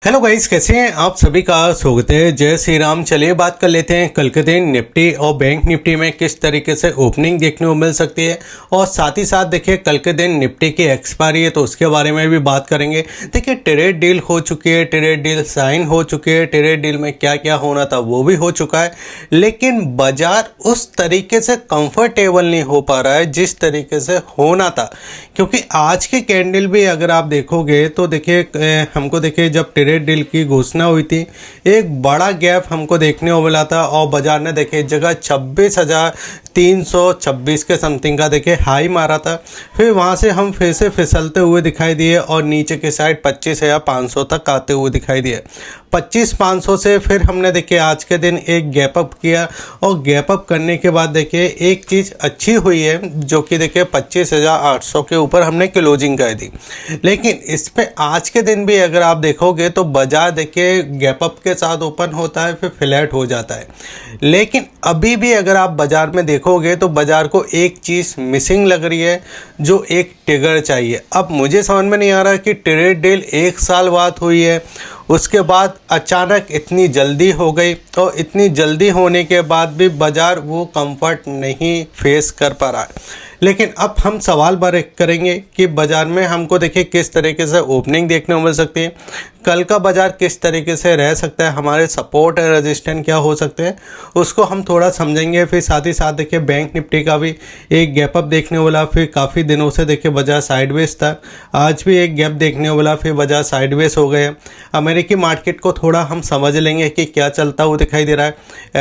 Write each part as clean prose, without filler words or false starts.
Hello guys, कैसे हैं आप सभी का स्वागत है। जय श्री राम। चलिए बात कर लेते हैं कल के दिन निफ्टी और बैंक निफ्टी में किस तरीके से ओपनिंग देखने को मिल सकती है, और साथ ही साथ देखिए कल के दिन निफ्टी की एक्सपायरी है तो उसके बारे में भी बात करेंगे। देखिए ट्रेड डील हो चुकी है, ट्रेड डील साइन हो चुकी है, ट्रेड डील में क्या क्या होना था वो भी हो चुका है, लेकिन बाजार उस तरीके से कंफर्टेबल नहीं हो पा रहा है जिस तरीके से होना था। क्योंकि आज के कैंडल भी अगर आप देखोगे तो देखिए हमको देखिए जब ट्रेड डील की घोषणा हुई थी एक बड़ा गैप हमको देखने को मिला था, और बाजार ने देखिए इस जगह 26,326 के समथिंग का देखिए हाई मारा था। फिर वहां से हम फिर से फिसलते हुए दिखाई दिए और नीचे की साइड 25,500 तक आते हुए दिखाई दिए। 25,500 से फिर हमने देखिए आज के दिन एक गैप अप किया, और गैप अप करने के बाद देखिए एक चीज़ अच्छी हुई है जो कि देखिए 25,800 के ऊपर हमने क्लोजिंग कर दी। लेकिन इस पे आज के दिन भी अगर आप देखोगे तो बाजार देखिए गैप अप के साथ ओपन होता है फिर फ्लैट हो जाता है। लेकिन अभी भी अगर आप बाजार में देखोगे तो बाजार को एक चीज़ मिसिंग लग रही है, जो एक ट्रिगर चाहिए। अब मुझे समझ में नहीं आ रहा कि ट्रेड डील 1 साल बाद हुई है, उसके बाद अचानक इतनी जल्दी हो गई, और इतनी जल्दी होने के बाद भी बाजार वो कंफर्ट नहीं फेस कर पा रहा है। लेकिन अब हम सवाल करेंगे कि बाजार में हमको देखिए किस तरीके से ओपनिंग देखने को मिल सकती है, कल का बाजार किस तरीके से रह सकता है, हमारे सपोर्ट और रेजिस्टेंस क्या हो सकते हैं उसको हम थोड़ा समझेंगे। फिर साथ ही साथ देखिए बैंक निफ्टी का भी एक गैप अप देखने को मिला, फिर काफ़ी दिनों से देखिए बाजार साइडवेज था, आज भी एक गैप देखने को मिला, फिर बाजार साइडवेज हो गए। अमेरिकी मार्केट को थोड़ा हम समझ लेंगे कि क्या चलता हुआ दिखाई दे रहा है।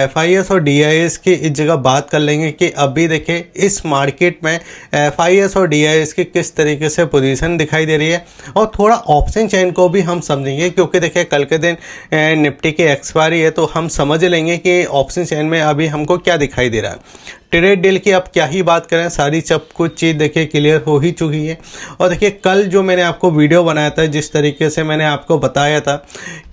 FIS और DIS की इस जगह बात कर लेंगे कि अभी देखिए इस मार्केट में FIS और DIS की किस तरीके से पोजीशन दिखाई दे रही है, और थोड़ा ऑप्शन चेन को भी हम समझेंगे। क्योंकि देखिए कल के दिन निफ्टी की एक्सपायरी है तो हम समझ लेंगे कि ऑप्शन चेन में अभी हमको क्या दिखाई दे रहा है। ट्रेड डील की अब क्या ही बात करें, सारी सब कुछ चीज़ देखिए क्लियर हो ही चुकी है। और देखिए कल जो मैंने आपको वीडियो बनाया था, जिस तरीके से मैंने आपको बताया था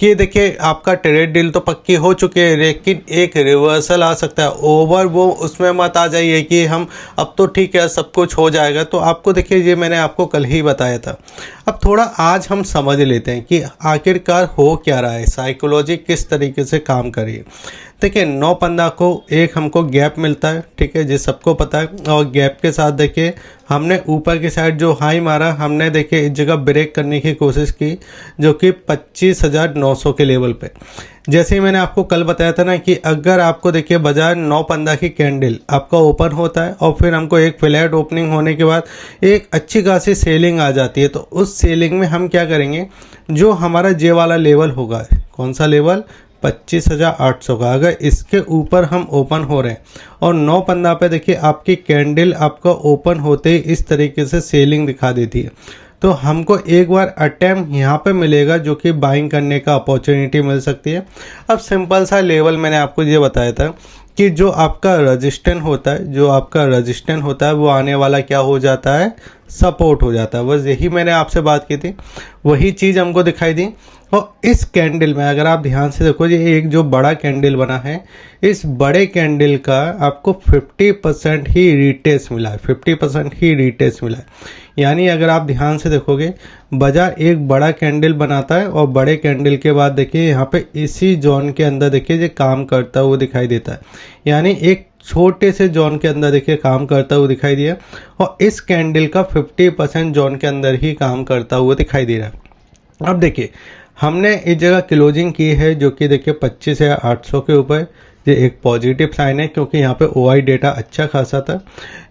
कि देखिए आपका ट्रेड डील तो पक्की हो चुकी है, लेकिन एक रिवर्सल आ सकता है। ओवर वो उसमें मत आ जाइए कि हम अब तो ठीक है सब कुछ हो जाएगा, तो आपको देखिए ये मैंने आपको कल ही बताया था। अब थोड़ा आज हम समझ लेते हैं कि आखिरकार हो क्या रहा है, साइकोलॉजी किस तरीके से काम कर रही है। देखिए 9-15 को एक हमको गैप मिलता है, ठीक है, जिस सबको पता है, और गैप के साथ देखिए हमने ऊपर की साइड जो हाई मारा, हमने देखिए इस जगह ब्रेक करने की कोशिश की जो कि 25,900 के लेवल पे। जैसे ही मैंने आपको कल बताया था ना कि अगर आपको देखिए बाजार 9-15 की कैंडल आपका ओपन होता है और फिर हमको एक फ्लैट ओपनिंग होने के बाद एक अच्छी खासी सेलिंग आ जाती है, तो उस सेलिंग में हम क्या करेंगे, जो हमारा जे वाला लेवल होगा, कौन सा लेवल, 25,800 का, अगर इसके ऊपर हम ओपन हो रहे हैं और 9-15 पे देखिए आपकी कैंडल आपका ओपन होते ही इस तरीके से सेलिंग दिखा देती है, तो हमको एक बार अटैम्प्ट यहाँ पे मिलेगा जो कि बाइंग करने का अपॉर्चुनिटी मिल सकती है। अब सिंपल सा लेवल मैंने आपको ये बताया था कि जो आपका रेजिस्टेंस होता है, वो आने वाला क्या हो जाता है, सपोर्ट हो जाता है। बस यही मैंने आपसे बात की थी, वही चीज़ हमको दिखाई दी। और इस कैंडल में अगर आप ध्यान से देखो, ये एक जो बड़ा कैंडल बना है, इस बड़े कैंडल का आपको 50% ही रिटेस्ट मिला है, 50% ही रिटेस्ट मिला है। यानी अगर आप ध्यान से देखोगे बाजार एक बड़ा कैंडल बनाता है और बड़े कैंडल के बाद देखिए यहाँ पे इसी जोन के अंदर देखिए ये काम करता हुआ दिखाई देता है। यानी एक छोटे से जोन के अंदर देखिए काम करता हुआ दिखाई दिया, और इस कैंडल का 50% जोन के अंदर ही काम करता हुआ दिखाई दे रहा है। अब देखिए हमने इस जगह क्लोजिंग की है जो कि देखिए 25,800 के ऊपर, ये एक पॉजिटिव साइन है क्योंकि यहाँ पे OI डेटा अच्छा खासा था।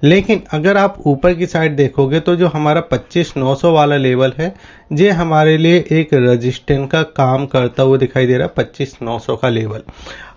लेकिन अगर आप ऊपर की साइड देखोगे तो जो हमारा 25,900 वाला लेवल है, ये हमारे लिए एक रेजिस्टेंस का काम करता हुआ दिखाई दे रहा है, 25,900 का लेवल।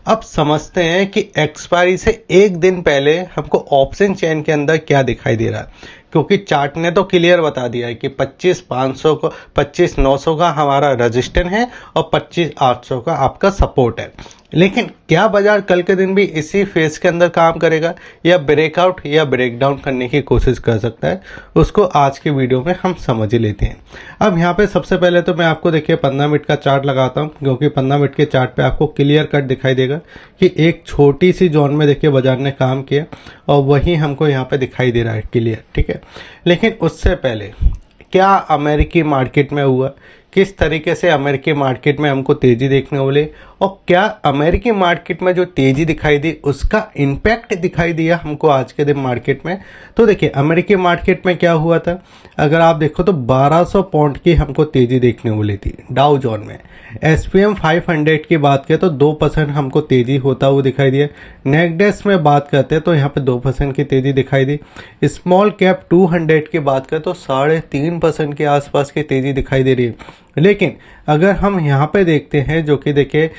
अब समझते हैं कि एक्सपायरी से एक दिन पहले हमको ऑप्शन चेन के अंदर क्या दिखाई दे रहा है, क्योंकि चार्ट ने तो क्लियर बता दिया है कि 25,900 का हमारा रेजिस्टेंस है और 25,800 का आपका सपोर्ट है। लेकिन क्या बाजार कल के दिन भी इसी फेज के अंदर काम करेगा, या ब्रेकआउट या ब्रेकडाउन करने की कोशिश कर सकता है, उसको आज के वीडियो में हम समझ लेते हैं। अब यहाँ पे सबसे पहले तो मैं आपको देखिए 15 मिनट का चार्ट लगाता हूँ, क्योंकि 15 मिनट के चार्ट पे आपको क्लियर कट दिखाई देगा कि एक छोटी सी जोन में देखिए बाजार ने काम किया, और वही हमको यहाँ पे दिखाई दे रहा है क्लियर, ठीक है। लेकिन उससे पहले क्या अमेरिकी मार्केट में हुआ, किस तरीके से अमेरिकी मार्केट में हमको तेज़ी देखने को मिली और क्या अमेरिकी मार्केट में जो तेज़ी दिखाई दी उसका इम्पैक्ट दिखाई दिया हमको आज के दिन मार्केट में। तो देखिए अमेरिकी मार्केट में क्या हुआ था, अगर आप देखो तो 1200 पॉइंट की हमको तेज़ी देखने को मिली थी डाउ जोन में। SPM 500 की बात करें तो 2% हमको तेज़ी होता हुआ दिखाई दिया। नेस्डैक में बात करते हैं तो यहाँ पे 2% की तेज़ी दिखाई दी। स्मॉल कैप 200 की बात करें तो 3.5% के आसपास की तेज़ी दिखाई दे रही है। लेकिन अगर हम यहाँ पे देखते हैं जो कि देखिए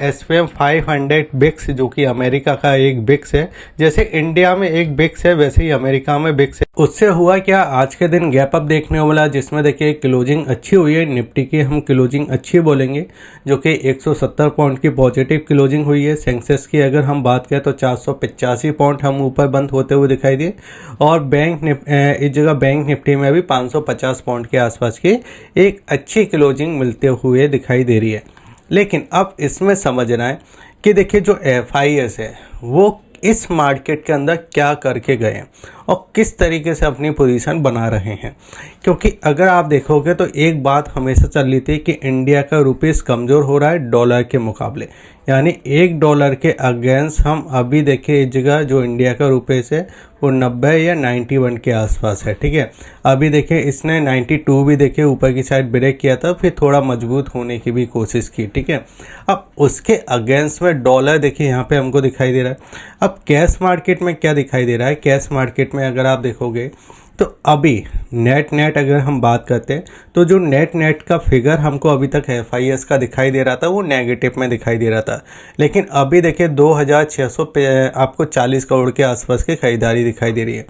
SPM 500 बिक्स जो कि अमेरिका का एक बिक्स है, जैसे इंडिया में एक बिक्स है वैसे ही अमेरिका में बिक्स है। उससे हुआ क्या, आज के दिन गैप अप देखने को मिला जिसमें देखिए क्लोजिंग अच्छी हुई है। निफ्टी की हम क्लोजिंग अच्छी बोलेंगे जो कि 170 पॉइंट की पॉजिटिव क्लोजिंग हुई है। सेंसेक्स की अगर हम बात करें तो 485 पॉइंट हम ऊपर बंद होते हुए दिखाई दिए और इस जगह बैंक निफ्टी में भी 550 पॉइंट के आसपास की एक अच्छी क्लोजिंग मिलते हुए दिखाई दे रही है। लेकिन अब इसमें समझना है कि देखिए जो FIS है वो इस मार्केट के अंदर क्या करके गए और किस तरीके से अपनी पोजीशन बना रहे हैं। क्योंकि अगर आप देखोगे तो एक बात हमेशा चल रही थी कि इंडिया का रुपीस कमज़ोर हो रहा है डॉलर के मुकाबले, यानी $1 के अगेंस्ट हम अभी देखें इस जगह जो इंडिया का रुपीस है वो 90 या 91 के आसपास है। ठीक है, अभी देखें इसने 92 भी देखे ऊपर की साइड ब्रेक किया था, फिर थोड़ा मजबूत होने की भी कोशिश की। ठीक है, अब उसके अगेंस्ट में डॉलर देखिए यहाँ पे हमको दिखाई दे रहा है। अब कैश मार्केट में क्या दिखाई दे रहा है, कैश मार्केट में अगर आप देखोगे तो अभी नेट अगर हम बात करते हैं तो जो नेट का फिगर हमको अभी तक FIS का दिखाई दे रहा था वो नेगेटिव में दिखाई दे रहा था। लेकिन अभी देखिए 2600 पे आपको 40 करोड़ के आसपास की खरीदारी दिखाई दे रही है,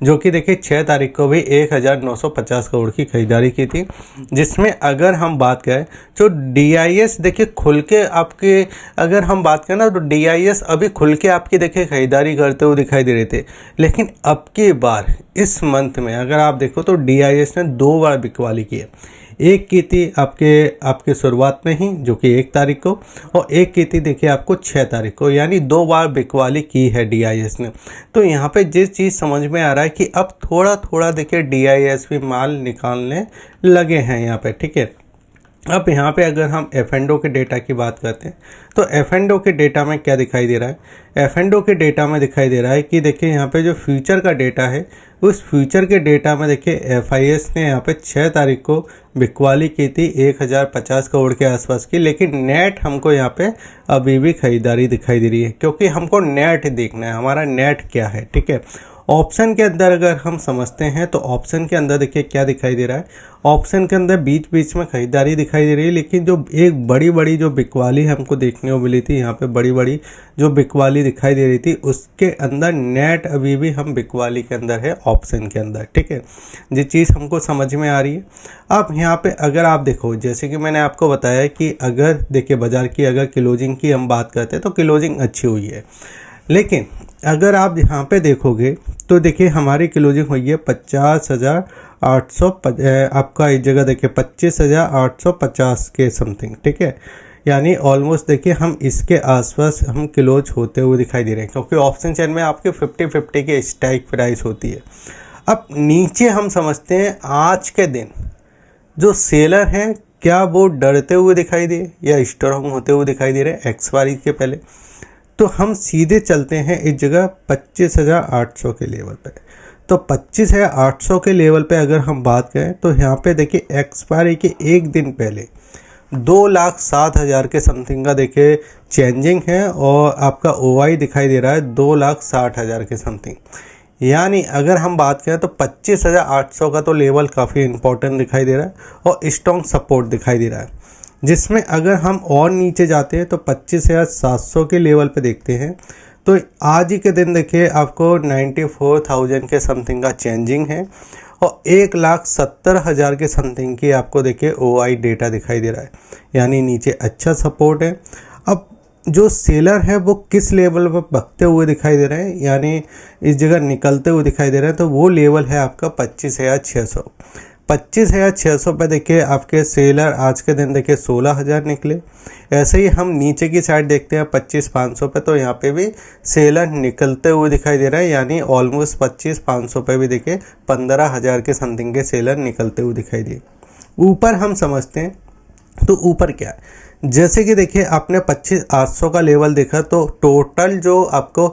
जो कि देखिए 6 तारीख को भी 1950 करोड़ की खरीदारी की थी। जिसमें अगर हम बात करें तो DIS देखिए खुल के आपके, अगर हम बात करें ना तो DIS अभी खुल के आपकी देखिए खरीदारी करते हुए दिखाई दे रहे थे। लेकिन अब की बार इस मंथ में अगर आप देखो तो DIS ने 2 बार बिकवाली की है। एक की थी आपके शुरुआत में ही जो कि 1 तारीख को, और एक की थी देखिए आपको 6 तारीख को, यानी 2 बार बिकवाली की है DIS ने। तो यहाँ पे जिस चीज़ समझ में आ रहा है कि अब थोड़ा देखिए DIS भी माल निकालने लगे हैं यहाँ पे। ठीक है, अब यहाँ पे अगर हम F&O के डेटा की बात करते हैं तो F&O के डेटा में क्या दिखाई दे रहा है, F&O के डेटा में दिखाई दे रहा है कि देखिए यहाँ पे जो फ्यूचर का डेटा है उस फ्यूचर के डेटा में देखिए FIS ने यहाँ पे 6 तारीख को बिकवाली की थी 1050 करोड़ के आसपास की। लेकिन नेट हमको यहाँ पे अभी भी खरीदारी दिखाई दे रही है, क्योंकि हमको नेट देखना है हमारा नेट क्या है। ठीक है, ऑप्शन के अंदर अगर हम समझते हैं तो ऑप्शन के अंदर देखिए क्या दिखाई दे रहा है, ऑप्शन के अंदर बीच में खरीदारी दिखाई दे रही है। लेकिन जो एक बड़ी जो बिकवाली हमको देखने को मिली थी यहाँ पे बड़ी जो बिकवाली दिखाई दे रही थी उसके अंदर नेट अभी भी हम बिकवाली के अंदर है ऑप्शन के अंदर। ठीक है, ये चीज़ हमको समझ में आ रही है। अब यहाँ पे अगर आप देखो जैसे कि मैंने आपको बताया कि अगर देखिए बाज़ार की अगर क्लोजिंग की हम बात करते हैं तो क्लोजिंग अच्छी हुई है। लेकिन अगर आप यहाँ पे देखोगे तो देखिए हमारी क्लोजिंग हुई है 50,800 आपका इस जगह देखिए 25,850 के समथिंग। ठीक है, यानी ऑलमोस्ट देखिए हम इसके आसपास हम क्लोज होते हुए दिखाई दे रहे हैं, क्योंकि ऑप्शन चेन में आपके 50-50 की स्ट्राइक प्राइस होती है। अब नीचे हम समझते हैं आज के दिन जो सेलर हैं क्या वो डरते हुए दिखाई दे या स्ट्रॉन्ग होते हुए दिखाई दे रहे हैं एक्सपायरी के पहले। तो हम सीधे चलते हैं इस जगह 25,800 के लेवल पे। तो 25,800 के लेवल पे अगर हम बात करें तो यहाँ पे देखिए एक्सपायरी के एक दिन पहले 2,07,000 के समथिंग का देखिए चेंजिंग है और आपका OI दिखाई दे रहा है 2,60,000 के समथिंग। यानी अगर हम बात करें तो 25,800 का तो लेवल काफ़ी इंपॉर्टेंट दिखाई दे रहा है और स्ट्रॉन्ग सपोर्ट दिखाई दे रहा है। जिसमें अगर हम और नीचे जाते हैं तो 25,700 के लेवल पे देखते हैं तो आज ही के दिन देखिए आपको 94,000 के समथिंग का चेंजिंग है और 1,70,000 के समथिंग की आपको देखिए OI डेटा दिखाई दे रहा है, यानी नीचे अच्छा सपोर्ट है। अब जो सेलर है वो किस लेवल पर भगते हुए दिखाई दे रहे हैं, यानी इस जगह निकलते हुए दिखाई दे रहे हैं, तो वो लेवल है आपका 25,600। 25,600 पे देखिए आपके सेलर आज के दिन देखिए 16,000 निकले। ऐसे ही हम नीचे की साइड देखते हैं 25,500 पे, तो यहाँ पे भी सेलर निकलते हुए दिखाई दे रहा है, यानी ऑलमोस्ट 25,500 पे भी देखिए 15,000 के समथिंग के सेलर निकलते हुए दिखाई दिए। ऊपर हम समझते हैं तो ऊपर क्या है। जैसे कि देखिए आपने 25,800 का लेवल देखा तो टोटल जो आपको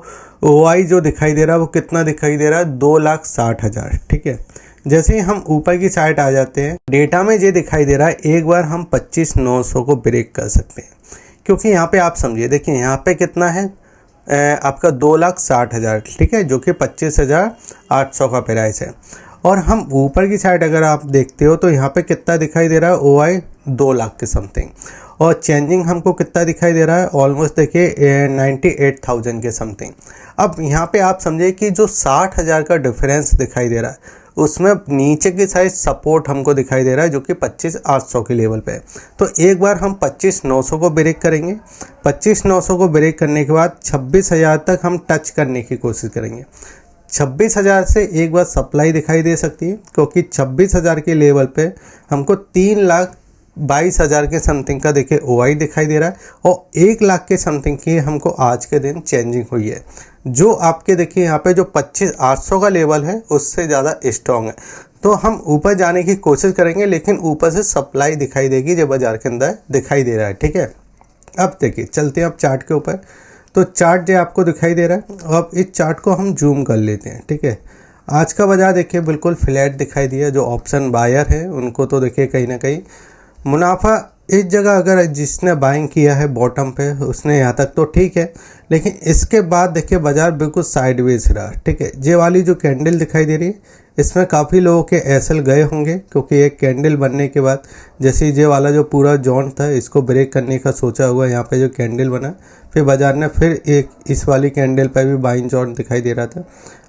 OI जो दिखाई दे रहा है वो कितना दिखाई दे रहा है, 2,60,000। ठीक है, जैसे ही हम ऊपर की साइड आ जाते हैं डेटा में ये दिखाई दे रहा है, एक बार हम 25,900 को ब्रेक कर सकते हैं। क्योंकि यहाँ पे आप समझिए, देखिए यहाँ पे कितना है आपका 2,60,000, ठीक है, जो कि 25,800 का प्राइस है। और हम ऊपर की साइड अगर आप देखते हो तो यहाँ पे कितना दिखाई दे रहा है, OI 2 लाख के समथिंग, और चेंजिंग हमको कितना दिखाई दे रहा है, ऑलमोस्ट देखिए 98,000 के समथिंग। अब यहाँ पे आप समझिए कि जो 60,000 का डिफरेंस दिखाई दे रहा है उसमें नीचे की साइड सपोर्ट हमको दिखाई दे रहा है जो कि 25,800 के लेवल पे है। तो एक बार हम 25,900 को ब्रेक करेंगे। 25,900 को ब्रेक करने के बाद 26,000 तक हम टच करने की कोशिश करेंगे। 26,000 से एक बार सप्लाई दिखाई दे सकती है, क्योंकि 26,000 के लेवल पे हमको 3,22,000 के समथिंग का देखिए OI दिखाई दे रहा है, और 1 लाख के समथिंग की हमको आज के दिन चेंजिंग हुई है, जो आपके देखिए यहाँ पे जो 25,800 का लेवल है उससे ज़्यादा स्ट्रॉन्ग है। तो हम ऊपर जाने की कोशिश करेंगे, लेकिन ऊपर से सप्लाई दिखाई देगी जो बाजार के अंदर दिखाई दे रहा है। ठीक है, अब देखिए चलते हैं अब चार्ट के ऊपर। तो चार्ट जो आपको दिखाई दे रहा है, अब इस चार्ट को हम जूम कर लेते हैं। ठीक है, आज का बाजार देखिए बिल्कुल फ्लैट दिखाई दिया। जो ऑप्शन बायर है उनको तो देखिए कहीं ना कहीं मुनाफा इस जगह, अगर जिसने बाइंग किया है बॉटम पे उसने यहाँ तक तो ठीक है, लेकिन इसके बाद देखिए बाजार बिल्कुल साइडवेज रहा। ठीक है, ये वाली जो कैंडल दिखाई दे रही है इसमें काफ़ी लोगों के एसएल गए होंगे, क्योंकि एक कैंडल बनने के बाद जैसे ये वाला जो पूरा जॉन था इसको ब्रेक करने का सोचा हुआ, यहाँ पे जो कैंडल बना फिर बाजार ने फिर एक इस वाली कैंडल पर भी बाइंग जॉन दिखाई दे रहा था।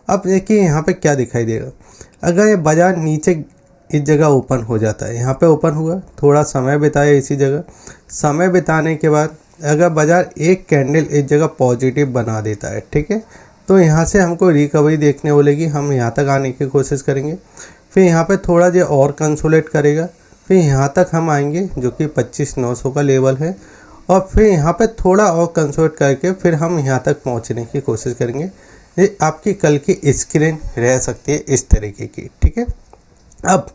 अब देखिए यहाँ पे क्या दिखाई देगा, अगर ये बाजार नीचे इस जगह ओपन हो जाता है, यहाँ पे ओपन हुआ, थोड़ा समय बिताया इसी जगह, समय बिताने के बाद अगर बाजार एक कैंडल इस जगह पॉजिटिव बना देता है, ठीक है, तो यहाँ से हमको रिकवरी देखने बोलेगी, हम यहाँ तक आने की कोशिश करेंगे। फिर यहाँ पे थोड़ा जो और कंसोलेट करेगा, फिर यहाँ तक हम आएंगे जो कि 25,900 का लेवल है, और फिर यहाँ पे थोड़ा और कंसोलेट करके फिर हम यहाँ तक पहुँचने की कोशिश करेंगे। ये आपकी कल की स्क्रीन रह सकती है इस तरीके की। ठीक है, अब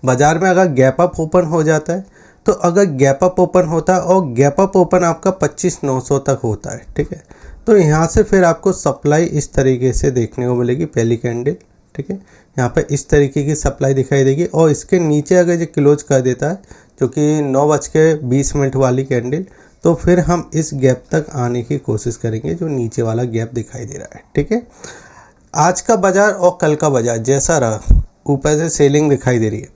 बाजार में अगर गैप अप ओपन हो जाता है, तो अगर गैप अप ओपन होता है और गैप अप ओपन आपका 25,900 तक होता है, ठीक है, तो यहाँ से फिर आपको सप्लाई इस तरीके से देखने को मिलेगी, पहली कैंडल। ठीक है, यहाँ पे इस तरीके की सप्लाई दिखाई देगी, और इसके नीचे अगर ये क्लोज कर देता है जो कि 9:20 वाली कैंडल, तो फिर हम इस गैप तक आने की कोशिश करेंगे जो नीचे वाला गैप दिखाई दे रहा है। ठीक है, आज का बाजार और कल का बाजार जैसा रहा, ऊपर से सेलिंग दिखाई दे रही है,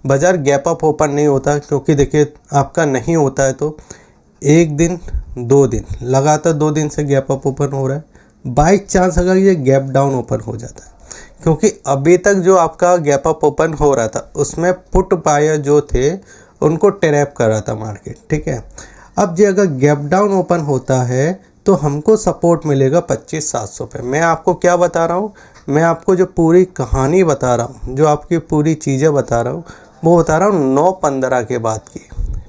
बाजार गैप अप ओपन नहीं होता, क्योंकि देखिए आपका नहीं होता है तो एक दिन 2 दिन लगातार 2 दिन से गैप अप ओपन हो रहा है। बाई चांस अगर ये गैप डाउन ओपन हो जाता है, क्योंकि अभी तक जो आपका गैप अप ओपन हो रहा था उसमें पुट बायर जो थे उनको ट्रैप कर रहा था मार्केट। ठीक है, अब जो अगर गैप डाउन ओपन होता है तो हमको सपोर्ट मिलेगा 25,700 पे। मैं आपको क्या बता रहा हूँ, मैं आपको जो पूरी कहानी बता रहा हूँ, जो आपकी पूरी चीज़ें बता रहा हूँ, वो बता रहा हूँ 9:15 के बाद की।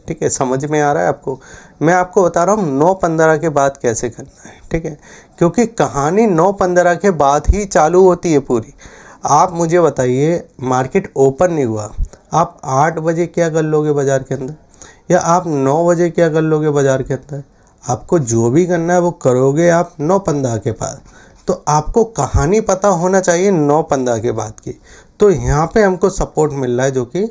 ठीक है, समझ में आ रहा है आपको? मैं आपको बता रहा हूँ 9:15 के बाद कैसे करना है। ठीक है, क्योंकि कहानी 9:15 के बाद ही चालू होती है पूरी। आप मुझे बताइए, मार्केट ओपन नहीं हुआ, आप 8 बजे क्या कर लोगे बाज़ार के अंदर, या आप 9 बजे क्या कर लोगे बाज़ार के अंदर? आपको जो भी करना है वो करोगे आप 9:15 के बाद। तो आपको कहानी पता होना चाहिए 9:15 के बाद की। तो यहाँ पे हमको सपोर्ट मिल रहा है जो कि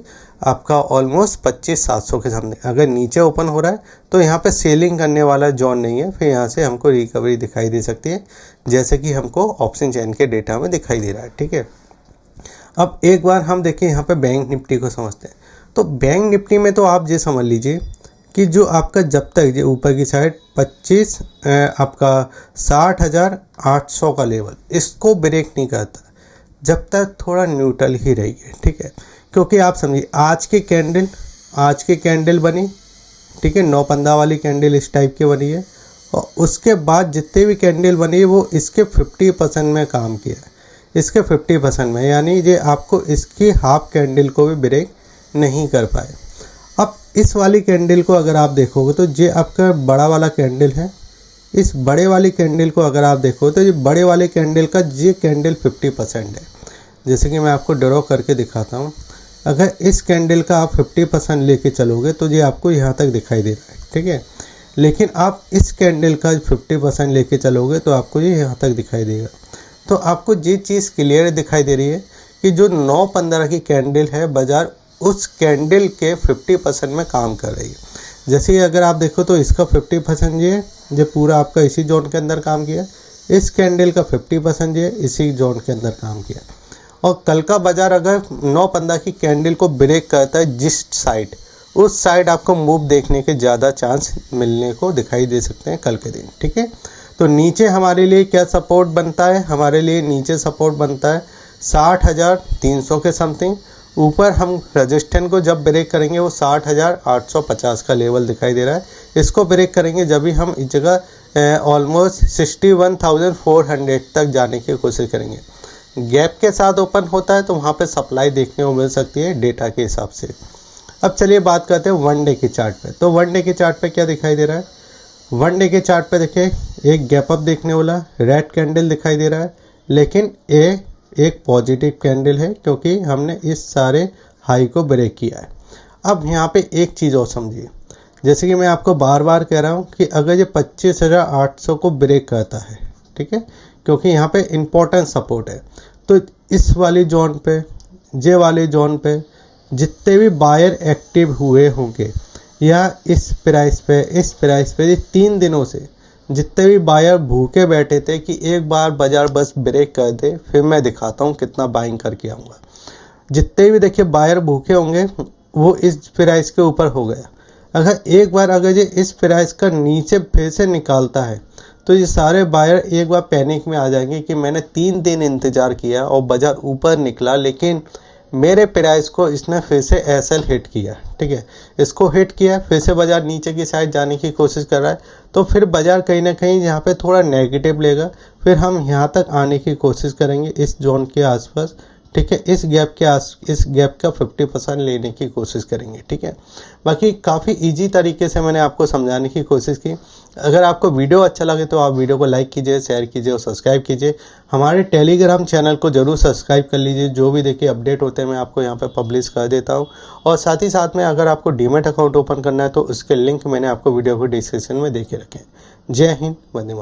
आपका ऑलमोस्ट 25,700 के सामने। अगर नीचे ओपन हो रहा है तो यहाँ पे सेलिंग करने वाला जोन नहीं है, फिर यहाँ से हमको रिकवरी दिखाई दे सकती है, जैसे कि हमको ऑप्शन चेन के डेटा में दिखाई दे रहा है। ठीक है, अब एक बार हम देखें यहाँ पे बैंक निफ्टी को समझते हैं। तो बैंक निफ्टी में तो आप ये समझ लीजिए कि जो आपका जब तक ये ऊपर की साइड 60,800 का लेवल इसको ब्रेक नहीं करता, जब तक थोड़ा न्यूट्रल ही रहिए। ठीक है, क्योंकि आप समझिए आज की कैंडल बनी, ठीक है, 9:15 वाली कैंडल इस टाइप की बनी है, और उसके बाद जितने भी कैंडल बनी है वो इसके 50% में काम किया है, इसके 50% में, यानी ये आपको इसकी हाफ कैंडल को भी ब्रेक नहीं कर पाए। अब इस वाली कैंडल को अगर आप देखोगे तो ये आपका बड़ा वाला कैंडल है, इस बड़े वाली कैंडल को अगर आप देखो तो ये बड़े वाले कैंडल का ये कैंडल 50% है। जैसे कि मैं आपको ड्रॉ करके दिखाता हूँ, अगर इस कैंडल का आप 50% लेके चलोगे तो ये आपको यहाँ तक दिखाई दे रहा है, ठीक है। लेकिन आप इस कैंडल का 50% लेके चलोगे तो आपको ये यहाँ तक दिखाई देगा। तो आपको ये चीज़ क्लियर दिखाई दे रही है कि जो 9-15 की कैंडल है, बाज़ार उस कैंडल के 50% में काम कर रही है। जैसे अगर आप देखो तो इसका 50% ये पूरा आपका इसी जोन के अंदर काम किया, इस कैंडल का 50% ये इसी जोन के अंदर काम किया। और कल का बाज़ार अगर 9-15 की कैंडल को ब्रेक करता है जिस साइड, उस साइड आपको मूव देखने के ज़्यादा चांस मिलने को दिखाई दे सकते हैं कल के दिन, ठीक है। तो नीचे हमारे लिए क्या सपोर्ट बनता है, हमारे लिए नीचे सपोर्ट बनता है 60,300 के समथिंग। ऊपर हम रेजिस्टेंस को जब ब्रेक करेंगे वो 60,850 का लेवल दिखाई दे रहा है। इसको ब्रेक करेंगे जब भी हम इस जगह ऑलमोस्ट 61,400 तक जाने की कोशिश करेंगे। गैप के साथ ओपन होता है तो वहाँ पे सप्लाई देखने को मिल सकती है डेटा के हिसाब से। अब चलिए बात करते हैं वन डे के चार्ट पे। तो वन डे के चार्ट पे क्या दिखाई दे रहा है, वन डे के चार्ट पे देखिए एक गैप अप देखने वाला रेड कैंडल दिखाई दे रहा है, लेकिन ये एक पॉजिटिव कैंडल है क्योंकि हमने इस सारे हाई को ब्रेक किया है। अब यहाँ पे एक चीज़ और समझिए, जैसे कि मैं आपको बार बार कह रहा हूँ कि अगर ये 25,800 को ब्रेक करता है, ठीक है, क्योंकि यहाँ पे इम्पोर्टेंट सपोर्ट है, तो इस वाली जोन पे, जे वाले जोन पे जितने भी बायर एक्टिव हुए होंगे या इस प्राइस पे ये 3 दिनों से जितने भी बायर भूखे बैठे थे कि एक बार बाजार बस ब्रेक कर दे फिर मैं दिखाता हूँ कितना बाइंग करके आऊँगा, जितने भी देखिए बायर भूखे होंगे वो इस प्राइस के ऊपर हो गया। अगर एक बार अगर ये इस प्राइस का नीचे फिर से निकालता है तो ये सारे बायर एक बार पैनिक में आ जाएंगे कि मैंने 3 दिन इंतज़ार किया और बाजार ऊपर निकला, लेकिन मेरे प्राइस को इसने फिर से एसएल हिट किया, ठीक है, इसको हिट किया, फिर से बाज़ार नीचे की साइड जाने की कोशिश कर रहा है, तो फिर बाज़ार कहीं ना कहीं यहाँ पे थोड़ा नेगेटिव लेगा, फिर हम यहाँ तक आने की कोशिश करेंगे इस जोन के आसपास, ठीक है, इस गैप का 50% लेने की कोशिश करेंगे, ठीक है। बाकी काफ़ी इजी तरीके से मैंने आपको समझाने की कोशिश की। अगर आपको वीडियो अच्छा लगे तो आप वीडियो को लाइक कीजिए, शेयर कीजिए और सब्सक्राइब कीजिए। हमारे टेलीग्राम चैनल को ज़रूर सब्सक्राइब कर लीजिए, जो भी देखिए अपडेट होते हैं मैं आपको यहाँ पर पब्लिश कर देता हूँ। और साथ ही साथ में अगर आपको डीमैट अकाउंट ओपन करना है तो उसके लिंक मैंने आपको वीडियो को डिस्क्रिप्शन में दे के रखें। जय हिंद, वंदे मातरम।